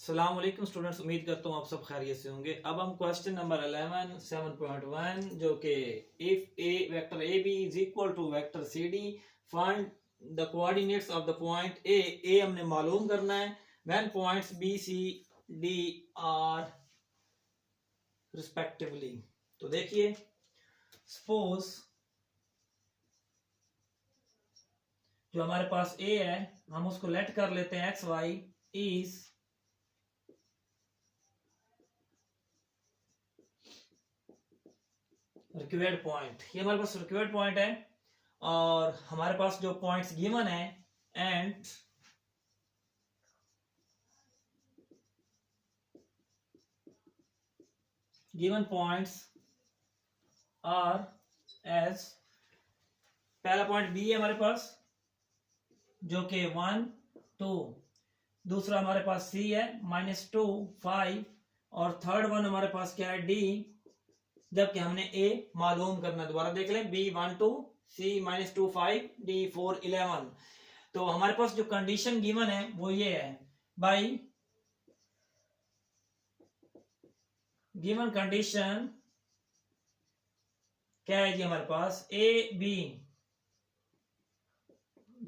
अस्सलाम वालेकुम स्टूडेंट्स, उम्मीद करता हूँ आप सब खैरियत से होंगे। अब हम क्वेश्चन नंबर 11 7.1 जो कि if a vector A B is equal to vector C D find the coordinates of the point A हमने मालूम करना है when points B C D are respectively. तो देखिए, सपोज जो हमारे पास ए है हम उसको लेट कर लेते हैं X Y is required point. ये हमारे पास रिक्वायर्ड पॉइंट है और हमारे पास जो पॉइंट्स गिवन है and given points are as, पहला पॉइंट बी है हमारे पास जो कि 1 2, दूसरा हमारे पास सी है -2 5 और थर्ड वन हमारे पास क्या है डी, जबकि हमने ए मालूम करना। दोबारा देख लें, बी 1 2, सी -2 5, डी 4 11। तो हमारे पास जो कंडीशन गिवन है वो ये है, बाई गिवन कंडीशन क्या है जी हमारे पास A B,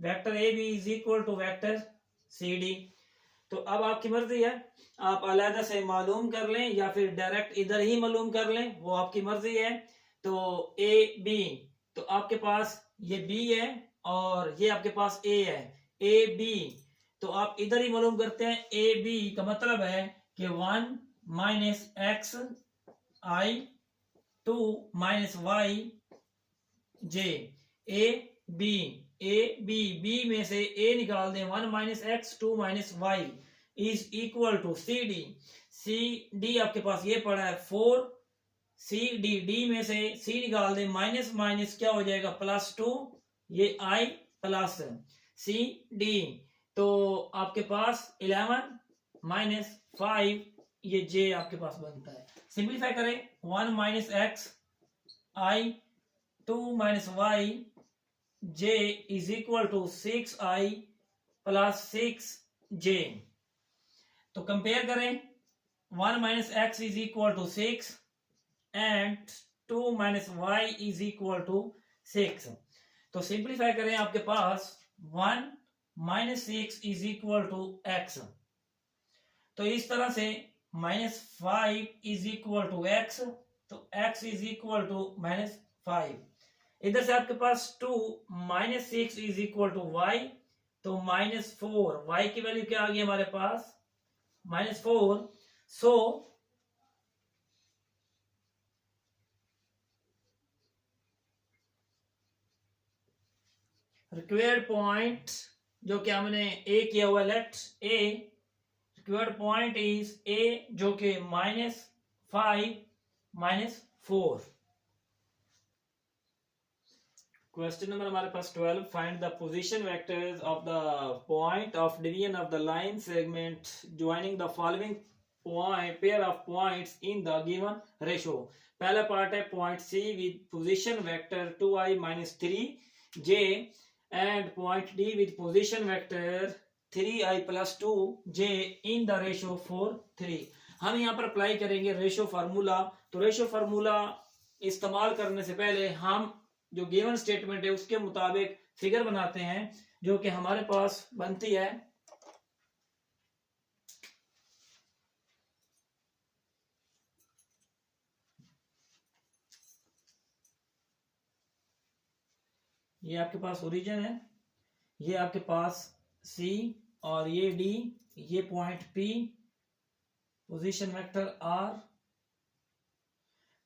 vector A B is equal to vector C D. तो अब आपकी मर्जी है, आप अलहदा से मालूम कर लें या फिर डायरेक्ट इधर ही मालूम कर लें, वो आपकी मर्जी है। तो ए बी, तो आपके पास ये बी है और ये आपके पास ए है, ए बी। तो आप इधर ही मालूम करते हैं। ए बी का मतलब है कि 1 - x i 2 - y j। A B में से ए निकाल दें, 1 - x 2 - y is equal to C D. C D आपके पास ये पड़ा है 4, सी डी, डी में से सी निकाल दें, माइनस माइनस क्या हो जाएगा +2, ये आई प्लस सी डी। तो आपके पास 11 - 5 ये जे आपके पास बनता है। सिंप्लीफाई करें, 1 - x i 2 - y j is equal to 6i + 6j। तो कंपेयर करें, 1 - x is equal to 6 and 2 - y is equal to 6। तो सिंप्लीफाई करें, आपके पास 1 - 6 इज इक्वल टू x। तो इस तरह से -5 इज इक्वल टू x, तो x इज इक्वल टू -5। इधर से आपके पास 2 - 6 इज इक्वल टू y, तो -4, y की वैल्यू क्या आ गई हमारे पास -4। सो रिक्वायर्ड पॉइंट जो कि हमने ए किया हुआ, let A required point is A जो कि -5 - 4। क्वेश्चन नंबर हमारे पास 12, find the position vectors of the point of division of the line segment joining the following pair of points in the given ratio. पहला part है point C with position vector 2i - 3j and point D with position vector 3i + 2j in the ratio 4:3। हम यहाँ पर apply करेंगे ratio formula. तो ratio formula इस्तेमाल करने से पहले हम जो गिवन स्टेटमेंट है उसके मुताबिक फिगर बनाते हैं जो कि हमारे पास बनती है। ये आपके पास ओरिजिन है, ये आपके पास सी और ये डी, ये point P, position vector R,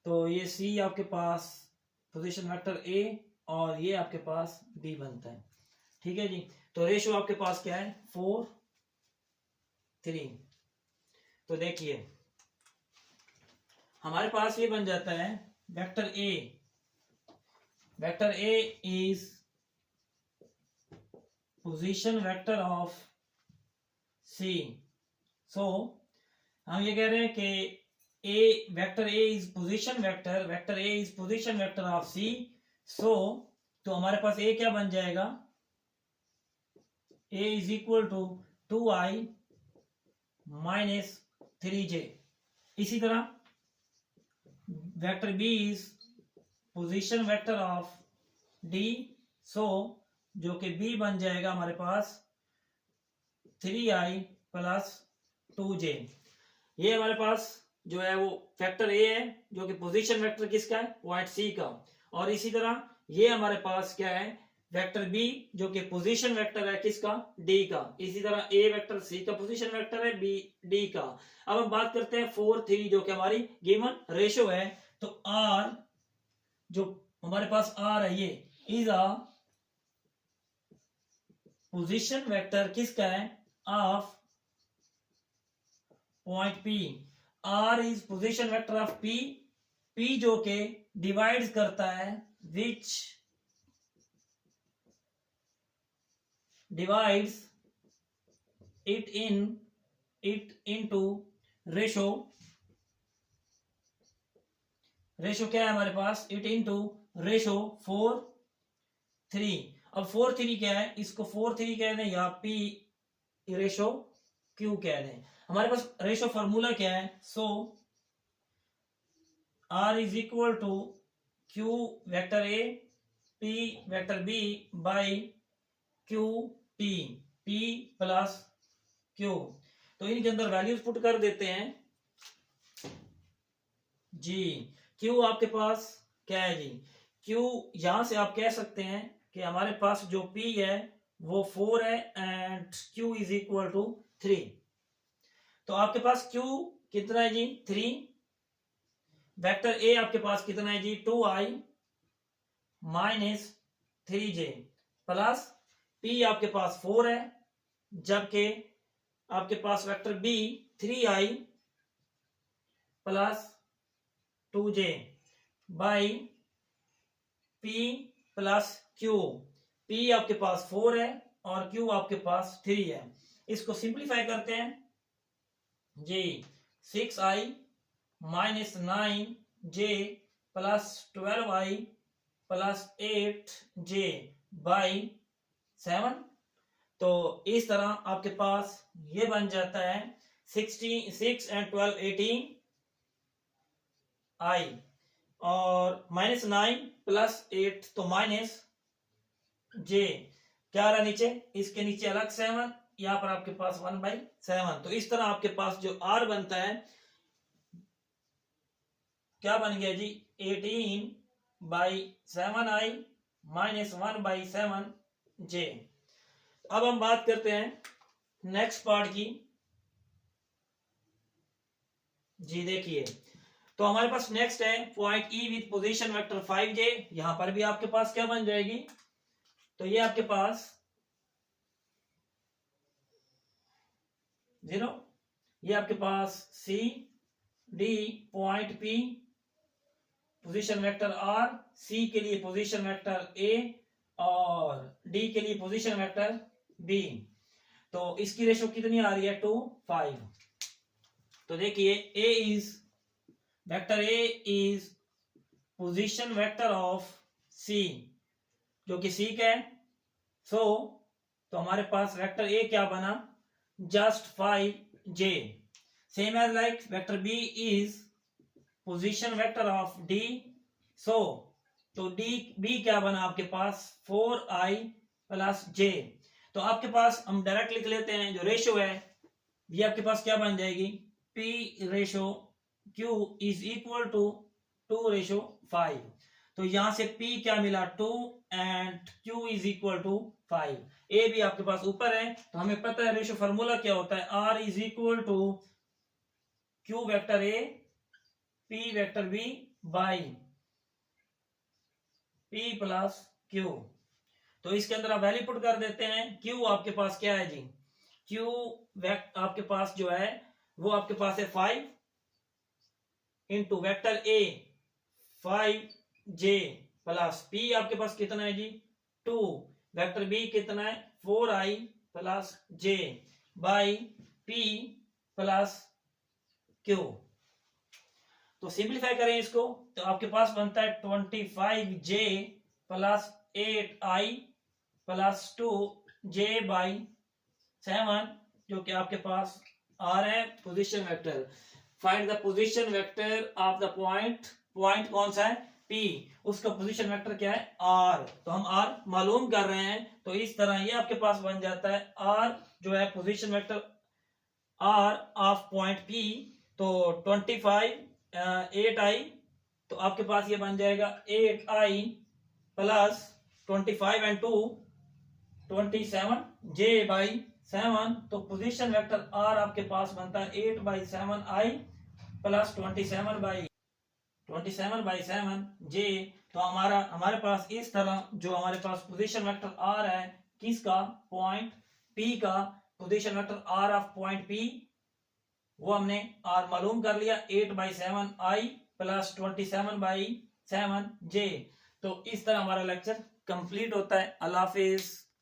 तो ये सी आपके पास पोजीशन वेक्टर ए और ये आपके पास बी बनता है। ठीक है जी। तो रेशो आपके पास क्या है 4:3। तो देखिए हमारे पास ये बन जाता है vector A is position vector of C. So हम ये कह रहे हैं कि vector A is position vector of C. So तो हमारे पास ए क्या बन जाएगा, A is equal to 2i minus 3j। इसी तरह vector B is position vector of D, so जो कि बी बन जाएगा हमारे पास 3i प्लस 2j। ये हमारे पास जो है वो फैक्टर ए है जो कि पोजीशन वेक्टर किसका है, पॉइंट सी का। और इसी तरह ये हमारे पास क्या है, वेक्टर बी जो कि पोजीशन वेक्टर है किसका, डी का। इसी तरह ए वेक्टर सी का पोजीशन वेक्टर है, बी डी का। अब हम बात करते हैं 4 3 जो कि हमारी गिवन रेशो है। तो आर जो हमारे पास आर है ये इज अ पोजीशन वेक्टर किसका है, of point P. R is position vector of P, P जो के डिवाइड करता है, which divides it into ratio. Ratio क्या है हमारे पास, इट इनटू रेशो 4 3। अब 4 3 क्या है, इसको 4 3 कह दें या पी रेशो क्यू कह दें। हमारे पास रेशो फार्मूला क्या है, so R is equal to Q vector A P vector B by Q T, P plus Q. तो इनके अंदर वैल्यूज पुट कर देते हैं जी। क्यू आपके पास क्या है जी, क्यू यहां से आप कह सकते हैं कि हमारे पास जो पी है वो 4 है and Q is equal to 3। तो आपके पास क्यू कितना है जी, 3। वेक्टर ए आपके पास कितना है जी, 2i minus 3j plus P आपके पास 4 है, जबकि आपके पास vector B 3i plus 2j by P plus Q. P आपके पास 4 है और क्यू आपके पास 3 है। इसको सिंप्लीफाई करते हैं जी। 6i minus 9j plus 12i plus 8j by 7। तो इस तरह आपके पास ये बन जाता है 6 एंड 12 18 i और माइनस 9 प्लस 8 तो माइनस j। क्या रहा नीचे, इसके नीचे अलग 7, यहाँ पर आपके पास 1/7। तो इस तरह आपके पास जो r बनता है क्या बन गया जी, 18/7i माइनस 1/7j। अब हम बात करते हैं नेक्स्ट पार्ट की जी। देखिए तो हमारे पास नेक्स्ट है point E with position vector 5j। यहां पर भी आपके पास क्या बन जाएगी, तो ये आपके पास 0, ये आपके पास C D point P position vector R, C के लिए पोजीशन वेक्टर ए और डी के लिए पोजीशन वेक्टर बी। तो इसकी रेशो कितनी आ रही है, 2 5। तो देखिए A is vector A is position vector of C जो कि सी का है। सो तो हमारे पास वेक्टर ए क्या बना, just 5j। Same as like vector B is position vector of D, so तो डी बी क्या बना आपके पास 4i प्लस j। तो आपके पास हम डायरेक्ट लिख लेते हैं, जो रेशो है ये आपके पास क्या बन जाएगी, p ratio q is equal to 2:5। तो यहां से p क्या मिला 2 and q is equal to 5। a भी आपके पास ऊपर है तो हमें पता है रेशो फार्मूला क्या होता है, r is equal to q vector a p vector b by p plus q। तो इसके अंदर आप वैल्यू पुट कर देते हैं। q आपके पास क्या है जी, q आपके पास जो है वो आपके पास है 5 into vector a 5j plus p आपके पास कितना है जी 2, वेक्टर b कितना है 4i plus j by p plus q। तो सिंप्लीफाई करें इसको तो आपके पास बनता है 25j plus 8i plus 2j by 7 जो कि आपके पास आर है position vector. Find the position vector of the point, point कौन सा है P, उसका पोजीशन वेक्टर क्या है R। तो हम R मालूम कर रहे हैं, तो इस तरह ये आपके पास बन जाता है R जो है position vector R of point P। तो 25 8i, तो आपके पास ये बन जाएगा 8i plus 25 and 2 27 j by 7। तो पोजीशन वेक्टर R आपके पास बनता है 8/7i प्लस 27 बाई 7 j। तो हमारे पास इस तरह जो हमारे पास पोजीशन वेक्टर R है किसका, पॉइंट P का, position vector R of point P वो हमने R मालूम कर लिया 8/7i प्लस 27/7 j। तो इस तरह हमारा लेक्चर कंप्लीट होता है। अल्लाह हाफिज।